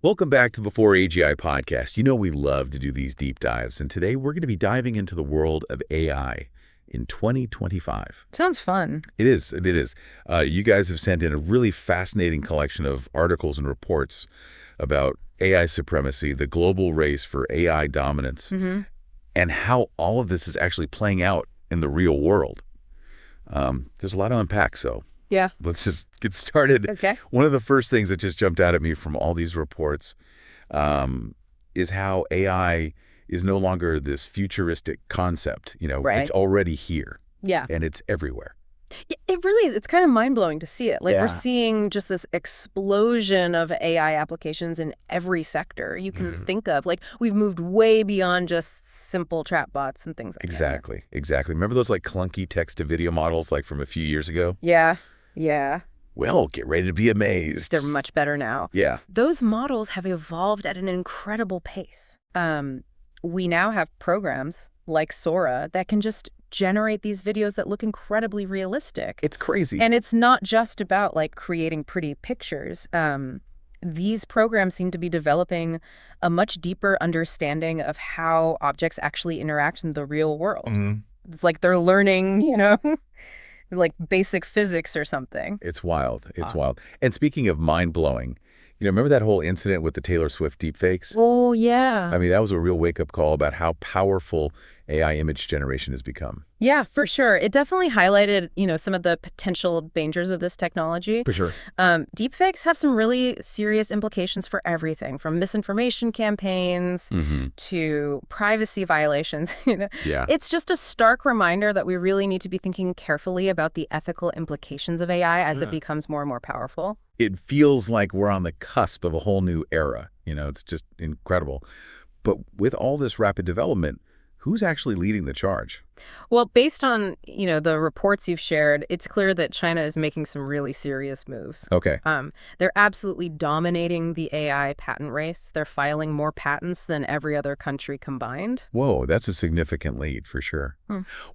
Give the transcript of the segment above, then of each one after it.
Welcome back to Before AGI podcast. You know we love to do these deep dives, and today we're going to be diving into the world of AI in 2025. Sounds fun. It is. It is. You guys have sent in a really fascinating collection of articles and reports about AI supremacy, the global race for AI dominance, and how all of this is actually playing out in the real world. There's a lot to unpack, so Yeah. let's just get started. Okay. One of the first things that just jumped out at me from all these reports is how AI is no longer this futuristic concept. Right. It's already here Yeah. and it's everywhere. It really is. It's kind of mind-blowing to see it. Like, Yeah. we're seeing just this explosion of AI applications in every sector you can think of. Like, we've moved way beyond just simple chatbots and things like that. Exactly. Exactly. Remember those like clunky text-to-video models like from a few years ago? Yeah. Yeah. Well, get ready to be amazed. They're much better now. Yeah. Those models have evolved at an incredible pace. We now have programs like Sora that can just generate these videos that look incredibly realistic. It's crazy. And it's not just about, like, creating pretty pictures. These programs seem to be developing a much deeper understanding of how objects actually interact in the real world. It's like they're learning, like basic physics or something. It's wild. It's wild. And speaking of mind-blowing, remember that whole incident with the Taylor Swift deepfakes? Oh, yeah. I mean, that was a real wake-up call about how powerful AI image generation has become. Yeah, for sure. It definitely highlighted, some of the potential dangers of this technology. For sure. Deepfakes have some really serious implications for everything, from misinformation campaigns to privacy violations. Yeah. It's just a stark reminder that we really need to be thinking carefully about the ethical implications of AI as it becomes more and more powerful. It feels like we're on the cusp of a whole new era. It's just incredible. But with all this rapid development, who's actually leading the charge? Well, based on, the reports you've shared, it's clear that China is making some really serious moves. Okay. They're absolutely dominating the AI patent race. They're filing more patents than every other country combined. Whoa, that's a significant lead for sure.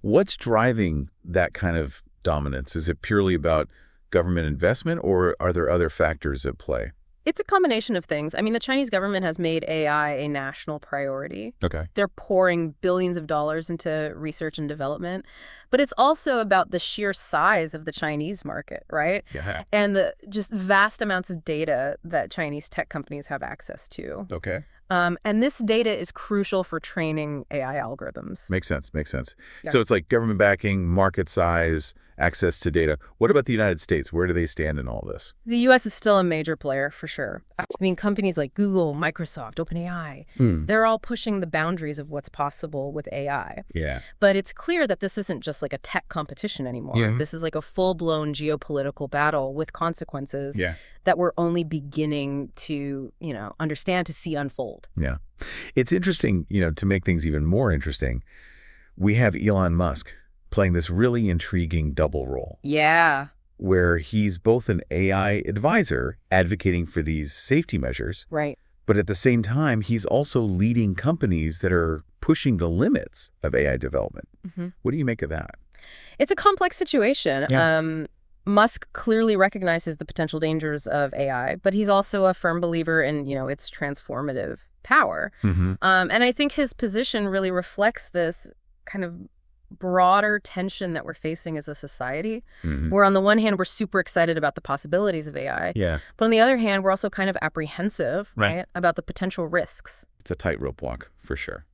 What's driving that kind of dominance? Is it purely about government investment, or are there other factors at play? It's a combination of things. I mean, the Chinese government has made AI a national priority. Okay. They're pouring billions of dollars into research and development. But it's also about the sheer size of the Chinese market, right? Yeah. And the just vast amounts of data that Chinese tech companies have access to. Okay. And this data is crucial for training AI algorithms. Makes sense. Makes sense. Yeah. So it's like government backing, market size, access to data. What about the United States? Where do they stand in all this? The U.S. is still a major player, for sure. I mean, companies like Google, Microsoft, OpenAI, they're all pushing the boundaries of what's possible with AI. Yeah. But it's clear that this isn't just like a tech competition anymore. Yeah. This is like a full-blown geopolitical battle with consequences Yeah. that we're only beginning to, understand, to see unfold. Yeah. It's interesting, to make things even more interesting, we have Elon Musk playing this really intriguing double role. Yeah. Where he's both an AI advisor advocating for these safety measures, Right. but at the same time, he's also leading companies that are pushing the limits of AI development. What do you make of that? It's a complex situation. Yeah. Musk clearly recognizes the potential dangers of AI, but he's also a firm believer in, its transformative power. And I think his position really reflects this kind of broader tension that we're facing as a society, where on the one hand, we're super excited about the possibilities of AI, Yeah. but on the other hand, we're also kind of apprehensive, right, about the potential risks. It's a tightrope walk, for sure.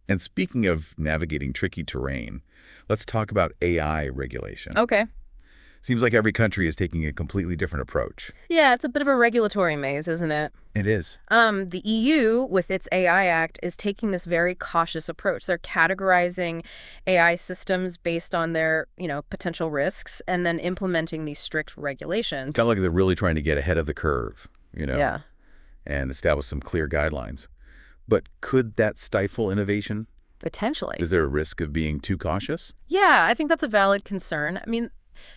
And speaking of navigating tricky terrain, let's talk about AI regulation. Okay. Seems like every country is taking a completely different approach. Yeah, it's a bit of a regulatory maze, isn't it? It is. The EU, with its AI Act, is taking this very cautious approach. They're categorizing AI systems based on their, potential risks and then implementing these strict regulations. Kind of like they're really trying to get ahead of the curve, Yeah. and establish some clear guidelines. But could that stifle innovation? Potentially. Is there a risk of being too cautious? Yeah, I think that's a valid concern. I mean,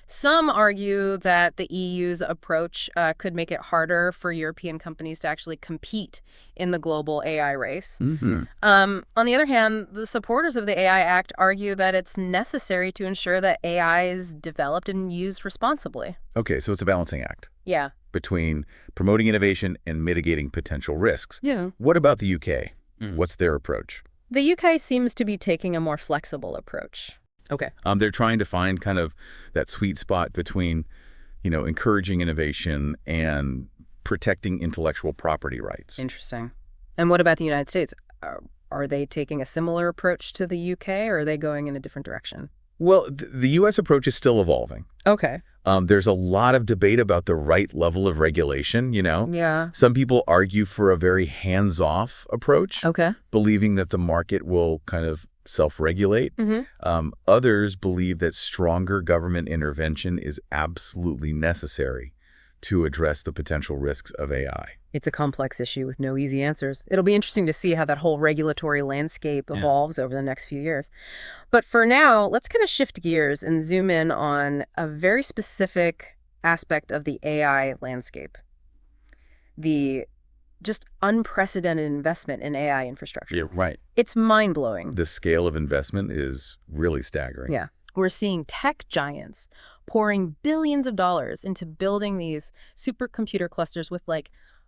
Some argue that the EU's approach could make it harder for European companies to actually compete in the global AI race. On the other hand, the supporters of the AI Act argue that it's necessary to ensure that AI is developed and used responsibly. Okay, so it's a balancing act Yeah. between promoting innovation and mitigating potential risks. Yeah. What about the UK? What's their approach? The UK seems to be taking a more flexible approach. Okay. They're trying to find kind of that sweet spot between, encouraging innovation and protecting intellectual property rights. Interesting. And what about the United States? Are they taking a similar approach to the UK, or are they going in a different direction? Well, the U.S. approach is still evolving. Okay. There's a lot of debate about the right level of regulation, Yeah. Some people argue for a very hands-off approach, Okay. believing that the market will kind of self-regulate. Others believe that stronger government intervention is absolutely necessary to address the potential risks of AI. It's a complex issue with no easy answers. It'll be interesting to see how that whole regulatory landscape evolves over the next few years. But for now, let's kind of shift gears and zoom in on a very specific aspect of the AI landscape. The just unprecedented investment in AI infrastructure. Yeah, right. It's mind-blowing. The scale of investment is really staggering. Yeah. We're seeing tech giants pouring billions of dollars into building these supercomputer clusters with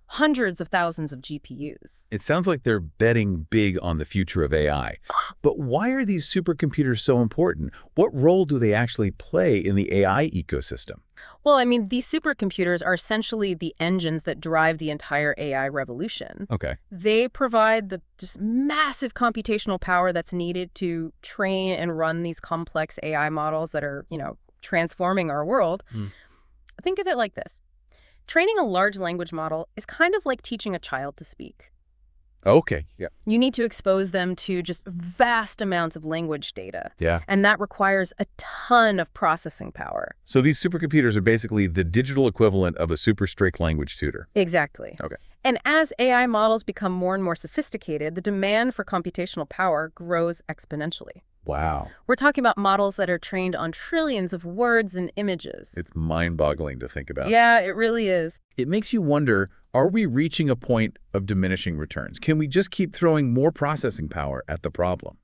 hundreds of thousands of GPUs. It sounds like they're betting big on the future of AI. But why are these supercomputers so important? What role do they actually play in the AI ecosystem? Well, I mean, these supercomputers are essentially the engines that drive the entire AI revolution. Okay. They provide the just massive computational power that's needed to train and run these complex AI models that are, transforming our world. Think of it like this. Training a large language model is kind of like teaching a child to speak. Okay. Yeah. You need to expose them to just vast amounts of language data. Yeah. And that requires a ton of processing power. So these supercomputers are basically the digital equivalent of a super strict language tutor. Exactly. Okay. And as AI models become more and more sophisticated, the demand for computational power grows exponentially. Wow. We're talking about models that are trained on trillions of words and images. It's mind-boggling to think about. Yeah, it really is. It makes you wonder, are we reaching a point of diminishing returns? Can we just keep throwing more processing power at the problem?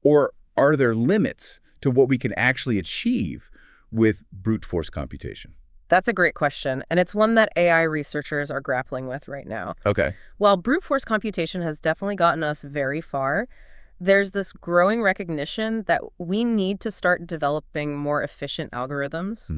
Or are there limits to what we can actually achieve with brute force computation? That's a great question, and it's one that AI researchers are grappling with right now. Okay. While brute force computation has definitely gotten us very far, there's this growing recognition that we need to start developing more efficient algorithms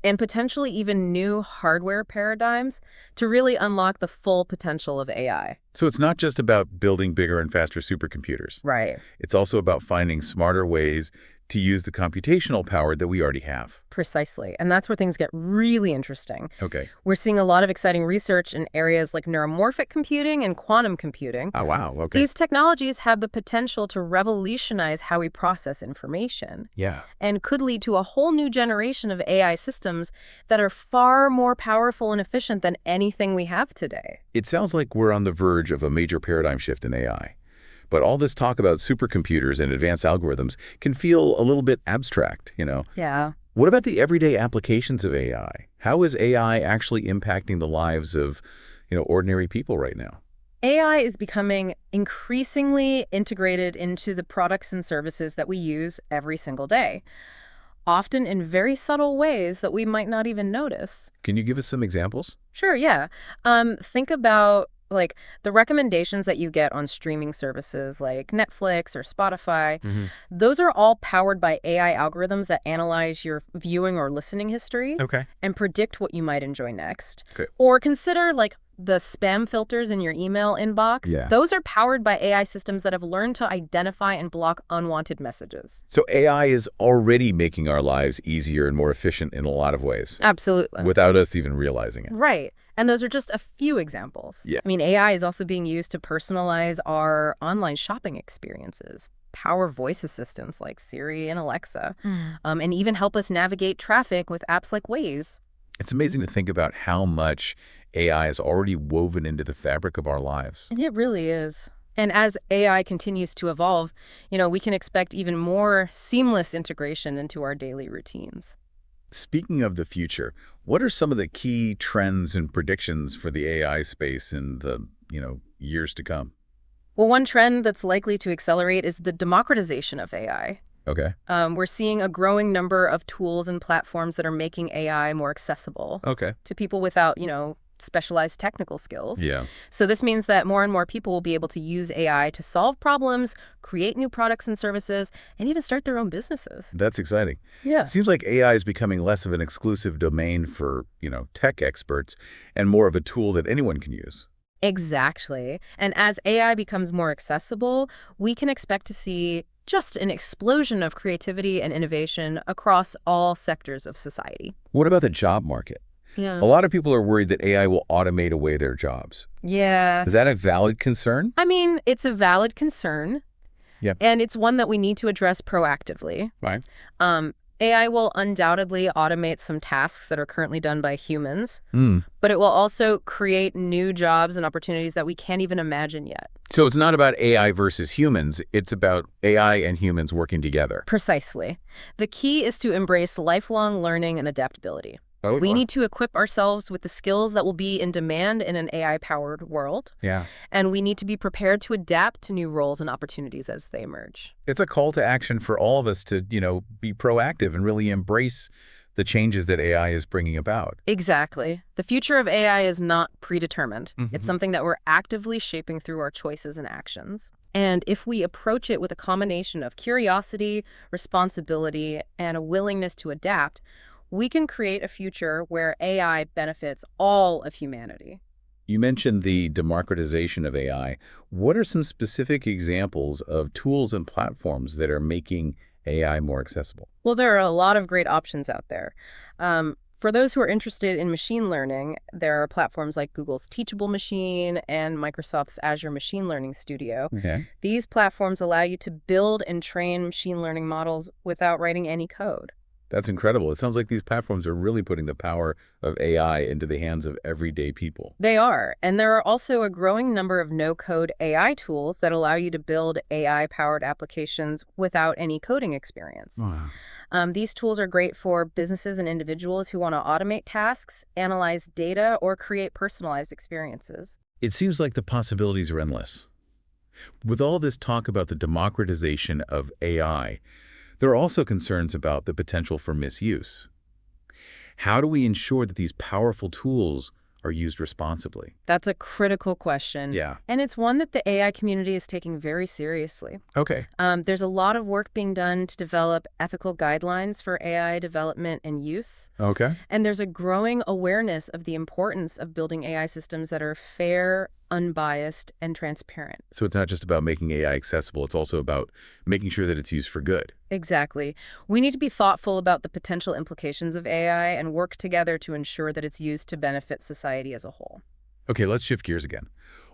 and potentially even new hardware paradigms to really unlock the full potential of AI. So it's not just about building bigger and faster supercomputers. Right. It's also about finding smarter ways to use the computational power that we already have. Precisely. And that's where things get really interesting. Okay. We're seeing a lot of exciting research in areas like neuromorphic computing and quantum computing. Oh, wow. Okay. These technologies have the potential to revolutionize how we process information. Yeah. And could lead to a whole new generation of AI systems that are far more powerful and efficient than anything we have today. It sounds like we're on the verge of a major paradigm shift in AI. But all this talk about supercomputers and advanced algorithms can feel a little bit abstract, Yeah. What about the everyday applications of AI? How is AI actually impacting the lives of, ordinary people right now? AI is becoming increasingly integrated into the products and services that we use every single day, often in very subtle ways that we might not even notice. Can you give us some examples? Sure, yeah. Think about the recommendations that you get on streaming services like Netflix or Spotify. Those are all powered by AI algorithms that analyze your viewing or listening history and predict what you might enjoy next. Okay. Or consider the spam filters in your email inbox. Yeah. Those are powered by AI systems that have learned to identify and block unwanted messages. So AI is already making our lives easier and more efficient in a lot of ways. Absolutely. Without us even realizing it. Right. And those are just a few examples. Yeah. I mean, AI is also being used to personalize our online shopping experiences, power voice assistants like Siri and Alexa, and even help us navigate traffic with apps like Waze. It's amazing to think about how much AI is already woven into the fabric of our lives. And it really is. And as AI continues to evolve, we can expect even more seamless integration into our daily routines. Speaking of the future, what are some of the key trends and predictions for the AI space in the, years to come? Well, one trend that's likely to accelerate is the democratization of AI. Okay. We're seeing a growing number of tools and platforms that are making AI more accessible Okay. to people without, specialized technical skills. Yeah. So this means that more and more people will be able to use AI to solve problems, create new products and services, and even start their own businesses. That's exciting. Yeah. It seems like AI is becoming less of an exclusive domain for, tech experts and more of a tool that anyone can use. Exactly. And as AI becomes more accessible, we can expect to see just an explosion of creativity and innovation across all sectors of society. What about the job market? Yeah. A lot of people are worried that AI will automate away their jobs. Yeah. Is that a valid concern? I mean, it's a valid concern, Yeah. and it's one that we need to address proactively. Right. Um, AI will undoubtedly automate some tasks that are currently done by humans, Hmm. but it will also create new jobs and opportunities that we can't even imagine yet. So it's not about AI versus humans. It's about AI and humans working together. Precisely. The key is to embrace lifelong learning and adaptability. Oh, We need to equip ourselves with the skills that will be in demand in an AI-powered world, yeah. and we need to be prepared to adapt to new roles and opportunities as they emerge. It's a call to action for all of us to, be proactive and really embrace the changes that AI is bringing about. Exactly. The future of AI is not predetermined. Mhm. It's something that we're actively shaping through our choices and actions. And if we approach it with a combination of curiosity, responsibility, and a willingness to adapt, we can create a future where AI benefits all of humanity. You mentioned the democratization of AI. What are some specific examples of tools and platforms that are making AI more accessible? Well, there are a lot of great options out there. For those who are interested in machine learning, there are platforms like Google's Teachable Machine and Microsoft's Azure Machine Learning Studio. Okay. These platforms allow you to build and train machine learning models without writing any code. That's incredible. It sounds like these platforms are really putting the power of AI into the hands of everyday people. They are, and there are also a growing number of no-code AI tools that allow you to build AI-powered applications without any coding experience. Wow. These tools are great for businesses and individuals who want to automate tasks, analyze data, or create personalized experiences. It seems like the possibilities are endless. With all this talk about the democratization of AI, there are also concerns about the potential for misuse. How do we ensure that these powerful tools are used responsibly? That's a critical question. Yeah. And it's one that the AI community is taking very seriously. Okay. There's a lot of work being done to develop ethical guidelines for AI development and use. Okay. And there's a growing awareness of the importance of building AI systems that are fair, unbiased, and transparent. So it's not just about making AI accessible, it's also about making sure that it's used for good. Exactly. We need to be thoughtful about the potential implications of AI and work together to ensure that it's used to benefit society as a whole. Okay, let's shift gears again.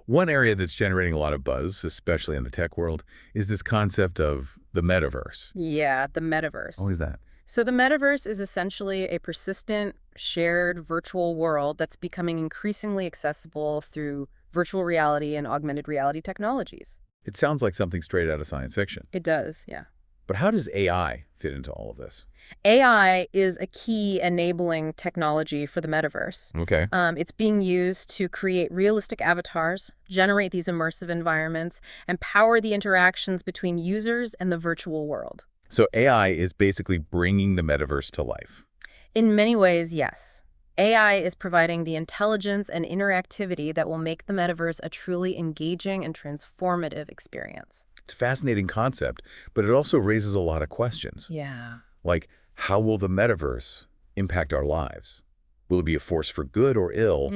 One area that's generating a lot of buzz, especially in the tech world, is this concept of the metaverse. Yeah, the metaverse. What is that? So the metaverse is essentially a persistent, shared virtual world that's becoming increasingly accessible through virtual reality and augmented reality technologies. It sounds like something straight out of science fiction. It does, yeah. But how does AI fit into all of this? AI is a key enabling technology for the metaverse. Okay. It's being used to create realistic avatars, generate these immersive environments, and power the interactions between users and the virtual world. So AI is basically bringing the metaverse to life. In many ways, yes. AI is providing the intelligence and interactivity that will make the metaverse a truly engaging and transformative experience. It's a fascinating concept, but it also raises a lot of questions. Yeah. Like, how will the metaverse impact our lives? Will it be a force for good or ill?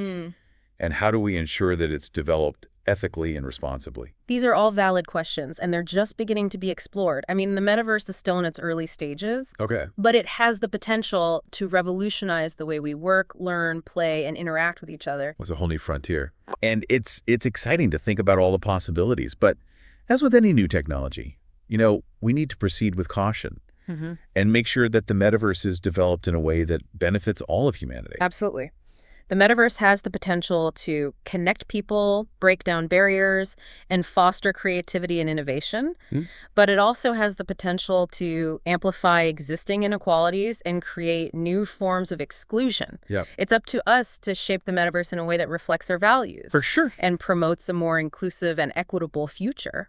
And how do we ensure that it's developed ethically and responsibly? These are all valid questions, and they're just beginning to be explored. I mean, the metaverse is still in its early stages, Okay. but it has the potential to revolutionize the way we work, learn, play, and interact with each other. Was a whole new frontier. And it's exciting to think about all the possibilities, but as with any new technology, we need to proceed with caution and make sure that the metaverse is developed in a way that benefits all of humanity. Absolutely. The metaverse has the potential to connect people, break down barriers, and foster creativity and innovation. Hmm? But it also has the potential to amplify existing inequalities and create new forms of exclusion. Yeah, It's up to us to shape the metaverse in a way that reflects our for values sure. and promotes a more inclusive and equitable future.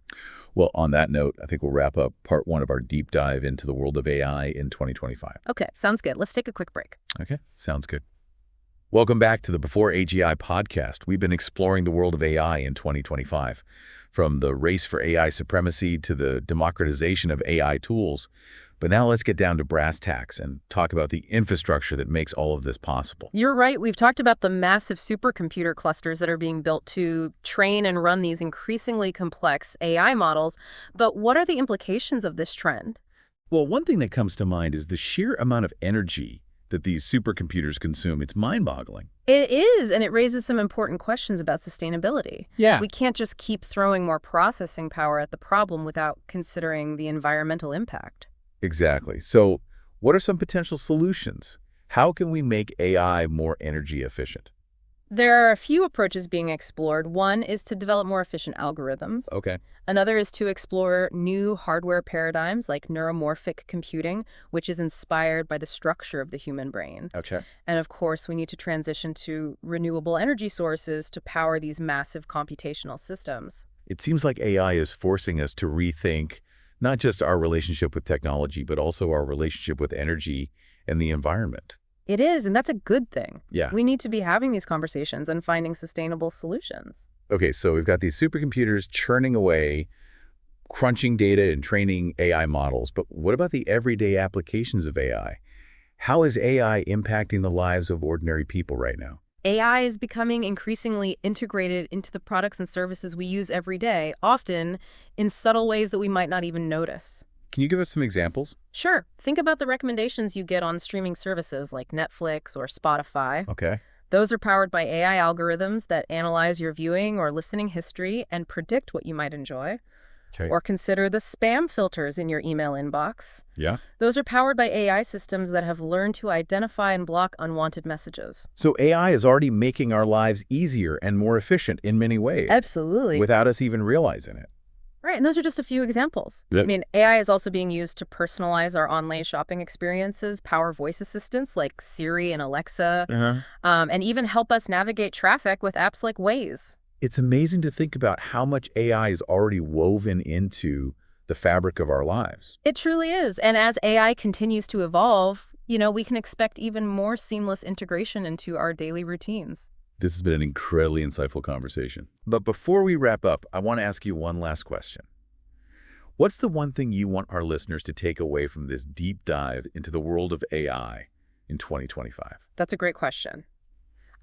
Well, on that note, I think we'll wrap up part one of our deep dive into the world of AI in 2025. Okay, sounds good. Let's take a quick break. Okay, sounds good. Welcome back to the Before AGI podcast. We've been exploring the world of AI in 2025, from the race for AI supremacy to the democratization of AI tools. But now let's get down to brass tacks and talk about the infrastructure that makes all of this possible. You're right. We've talked about the massive supercomputer clusters that are being built to train and run these increasingly complex AI models. But what are the implications of this trend? Well, one thing that comes to mind is the sheer amount of energy that these supercomputers consume. It's mind-boggling. It is, and it raises some important questions about sustainability. Yeah. We can't just keep throwing more processing power at the problem without considering the environmental impact. Exactly. So what are some potential solutions? How can we make AI more energy efficient? There are a few approaches being explored. One is to develop more efficient algorithms. Okay. Another is to explore new hardware paradigms like neuromorphic computing, which is inspired by the structure of the human brain. Okay. And of course, we need to transition to renewable energy sources to power these massive computational systems. It seems like AI is forcing us to rethink not just our relationship with technology, but also our relationship with energy and the environment. It is, and that's a good thing. Yeah. We need to be having these conversations and finding sustainable solutions. Okay, so we've got these supercomputers churning away, crunching data and training AI models. But what about the everyday applications of AI? How is AI impacting the lives of ordinary people right now? AI is becoming increasingly integrated into the products and services we use every day, often in subtle ways that we might not even notice. Can you give us some examples? Sure, think about the recommendations you get on streaming services like Netflix or Spotify. Okay. Those are powered by AI algorithms that analyze your viewing or listening history and predict what you might enjoy. Okay. Or consider the spam filters in your email inbox. Yeah. Those are powered by AI systems that have learned to identify and block unwanted messages. So AI is already making our lives easier and more efficient in many ways Absolutely. without us even realizing it. Right, and those are just a few examples. Yep. I mean, AI is also being used to personalize our online shopping experiences, power voice assistants like Siri and Alexa, Uh-huh. and even help us navigate traffic with apps like Waze. It's amazing to think about how much AI is already woven into the fabric of our lives. It truly is. And as AI continues to evolve, we can expect even more seamless integration into our daily routines. This has been an incredibly insightful conversation. But before we wrap up, I want to ask you one last question. What's the one thing you want our listeners to take away from this deep dive into the world of AI in 2025? That's a great question.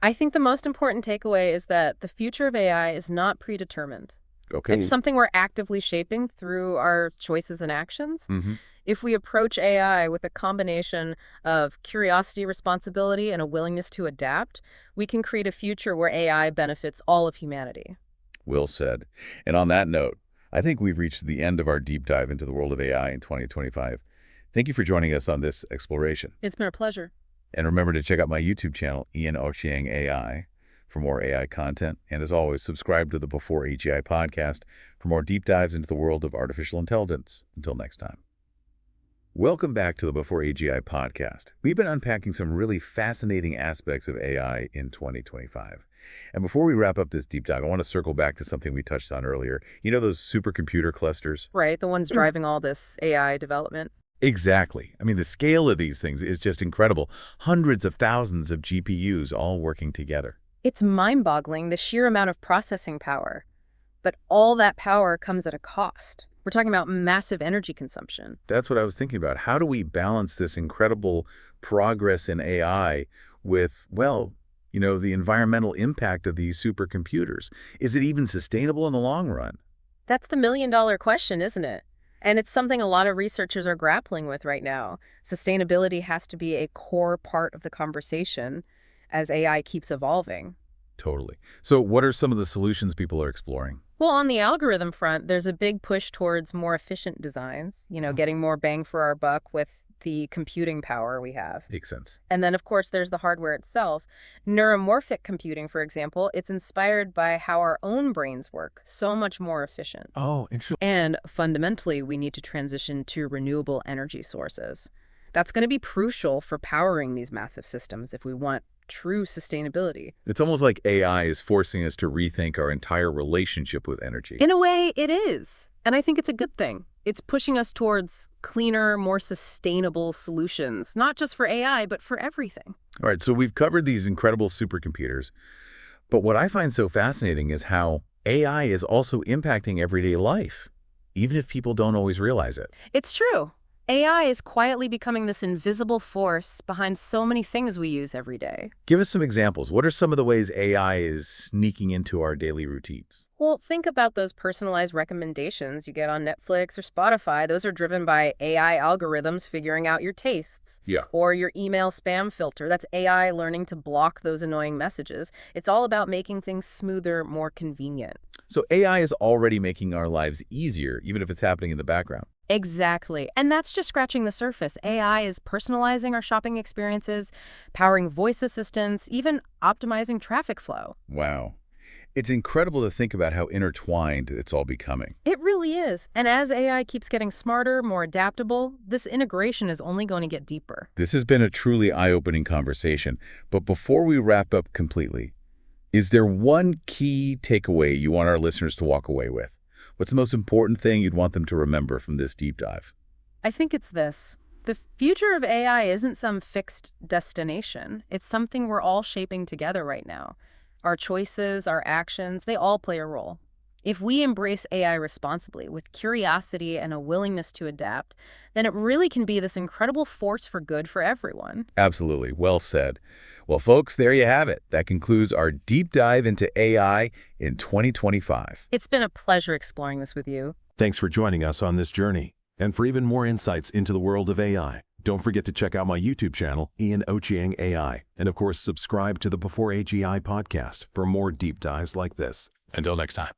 I think the most important takeaway is that the future of AI is not predetermined. Okay. It's something we're actively shaping through our choices and actions. Mm-hmm. If we approach AI with a combination of curiosity, responsibility, and a willingness to adapt, we can create a future where AI benefits all of humanity. Well said. And on that note, I think we've reached the end of our deep dive into the world of AI in 2025. Thank you for joining us on this exploration. It's been a pleasure. And remember to check out my YouTube channel, Ian Ochieng AI, for more AI content. And as always, subscribe to the Before AGI podcast for more deep dives into the world of artificial intelligence. Until next time. Welcome back to the Before AGI podcast. We've been unpacking some really fascinating aspects of AI in 2025. And before we wrap up this deep dive, I want to circle back to something we touched on earlier. You know those supercomputer clusters? Right, the ones driving all this AI development. Exactly. I mean, the scale of these things is just incredible. Hundreds of thousands of GPUs all working together. It's mind-boggling, the sheer amount of processing power. But all that power comes at a cost. We're talking about massive energy consumption. That's what I was thinking about. How do we balance this incredible progress in AI with, well, the environmental impact of these supercomputers? Is it even sustainable in the long run? That's the million-dollar question, isn't it? And it's something a lot of researchers are grappling with right now. Sustainability has to be a core part of the conversation as AI keeps evolving. Totally. So what are some of the solutions people are exploring? Well, on the algorithm front, there's a big push towards more efficient designs, getting more bang for our buck with the computing power we have. Makes sense. And then, of course, there's the hardware itself. Neuromorphic computing, for example, it's inspired by how our own brains work, so much more efficient. Oh, interesting. And fundamentally, we need to transition to renewable energy sources. That's going to be crucial for powering these massive systems if we want true sustainability. It's almost like AI is forcing us to rethink our entire relationship with energy. In a way, it is. And I think it's a good thing. It's pushing us towards cleaner, more sustainable solutions, not just for AI, but for everything. All right, so we've covered these incredible supercomputers, but what I find so fascinating is how AI is also impacting everyday life, even if people don't always realize it. It's true. AI is quietly becoming this invisible force behind so many things we use every day. Give us some examples. What are some of the ways AI is sneaking into our daily routines? Well, think about those personalized recommendations you get on Netflix or Spotify. Those are driven by AI algorithms figuring out your tastes. Yeah. Or your email spam filter. That's AI learning to block those annoying messages. It's all about making things smoother, more convenient. So AI is already making our lives easier, even if it's happening in the background. Exactly. And that's just scratching the surface. AI is personalizing our shopping experiences, powering voice assistants, even optimizing traffic flow. Wow. It's incredible to think about how intertwined it's all becoming. It really is. And as AI keeps getting smarter, more adaptable, this integration is only going to get deeper. This has been a truly eye-opening conversation. But before we wrap up completely, is there one key takeaway you want our listeners to walk away with? What's the most important thing you'd want them to remember from this deep dive? I think it's this. The future of AI isn't some fixed destination. It's something we're all shaping together right now. Our choices, our actions, they all play a role. If we embrace AI responsibly with curiosity and a willingness to adapt, then it really can be this incredible force for good for everyone. Absolutely. Well said. Well, folks, there you have it. That concludes our deep dive into AI in 2025. It's been a pleasure exploring this with you. Thanks for joining us on this journey. And for even more insights into the world of AI, don't forget to check out my YouTube channel, Ian Ochieng AI. And of course, subscribe to the Before AGI podcast for more deep dives like this. Until next time.